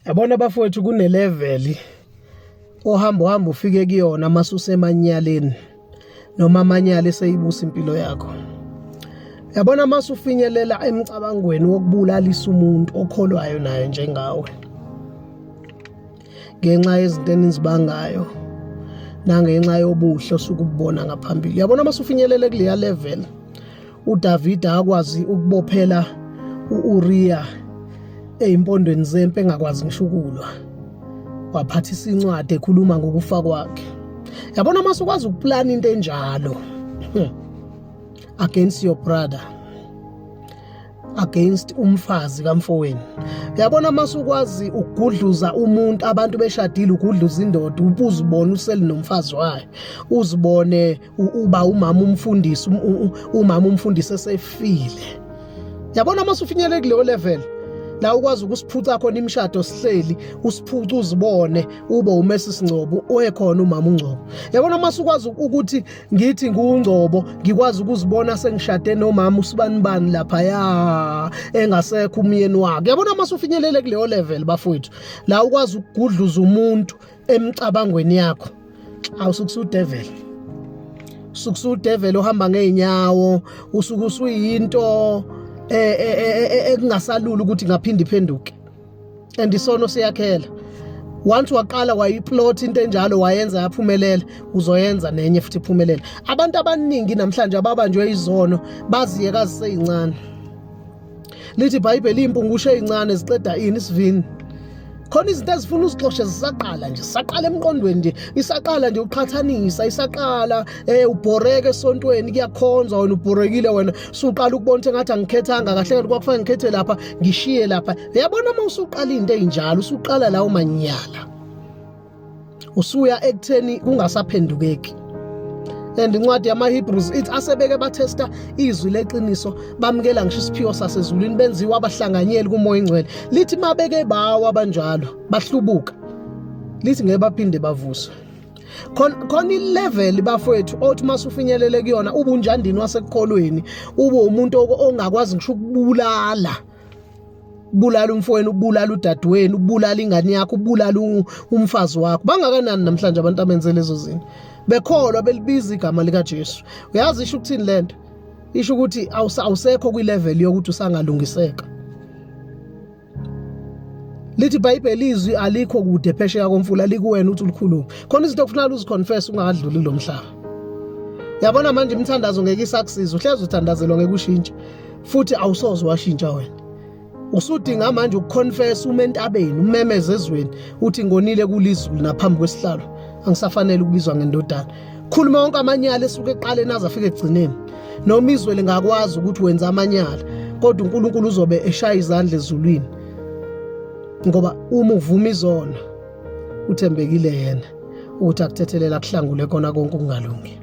Yabona bafowethu kune-level ohamba ufike kuyona masusemanyaleni noma amanyala eseyibusa impilo yakho. Yabona masufinyelela emcabangweni wokubulalisa umuntu okholwayo naye njengawe. Ngenxa yezinto enizibangayo nangenxa yobuhle osukubona ngaphambili. Yabona masufinyelele kuleya level uDavid akwazi ukubophela uUriya ezimpondweni zempi engakwazi ngisho ukulwa. Waphathisa incwadi ekhuluma ngokufa kwakhe. Yabona masukwazi ukuplana into enjalo against your brother, against umfazi kamfowenu. Yabona masukwazi ukugudluza umuntu, abantu beshadile ugudluza indoda, uzibone useli nomfazi wayo, uzibone uba umama umfundisi, umama umfundisi esefile. Yabona masufinyelele kuleyo level la ukwazi ukusiphuca khona imishado sihleli, usiphuca uzibone ube uMrs Ngcobo oyekhona umama uNgcobo. Yabona masukwazi ukuthi ngithi nguNgcobo ngikwazi ukuzibona sengishade nomama usibanibani lapha ya engasekho umyeni wakhe. Yabona masufinyelele kuleyo level bafowethu la ukwazi ukugudluza umuntu emcabangweni yakho. Awusukusu devil, sukusu devil ohamba ngeenyawo, usuku usuyinto ekungasalula ukuthi ngaphindi iphenduke. And isono siyakhela. Once waqala wayiplot into enjalo wayenza yaphumelela, uzoyenza nenye futhi iphumelela. Abantu abaningi namhlanje ababanjwe izono baziyeka ziseyincane. Lithi iBhayibheli impungushe ezincane ziqeda ini isivini. Khona izinto ezifuna uzixoxe zisaqala nje, saqala emqondweni nje, isaqala nje uqhathanisa, isaqala ubhoreke esontweni kuyakhonza wena ubhorekile wena, usuqala ukubona ukuthi ngathi angikhethanga kahle ngeke kwakufanele ngikhethe lapha ngishiye lapha. Yabona uma usuqala into ezinjalo, usuqala lawo manyala, usuya ekutheni kungasaphendukeki. And incwadi yamaHebrews ithi asebeke bathesta izwi leqiniso bamukela ngisho isiphiwo sasezulwini benziwa abahlanganyeli kumoya ingcwele. Lithi mabeke bawa abanjalo bahlubuka, lithi ngeke baphinde bavuswe. Khona ilevel bafowethu othi masufinyelele kuyona ubunjandini wasekukholweni, ube umuntu ongakwazi ngisho ukubulala umfowenu, ubulala udadewenu, ubulala ingane yakho, ubulala umfazi wakho. Bangakanani namhlanje abantu abenze lezo zinto bekholwa belibiza igama lika Jesu. Uyazi isho ukuthini lento? Isho ukuthi awusekho kwilevel yokuthi usangalungiseka. Lithi iBhayibheli izwi alikho kude phesheya komfula likuwena uthi ulikhuluma. Khona izinto okufanele uziconfess ungadluli lo mhlaba. Yabona manje imthandazo ngeke isakusiza, uhlezi uthandazelwa ngeke ushintshe futhi awusoze washintsha wena. Usudinga manje ukuconfess umentabeni, umemeze ezweni uthi ngonile kulizulu naphambi kwesihlalo angisafanele ukubizwa ngendodana. Khuluma wonke amanyala esuke eqale naze afike egcineni. Noma izwe lingakwazi ukuthi wenza amanyala, kodwa uNkulunkulu uzobe eshaya izandla ezulwini. Ngoba uma uvuma izono uthembekile yena ukuthi akuthethelela kuhlangule kona konke okungalungi.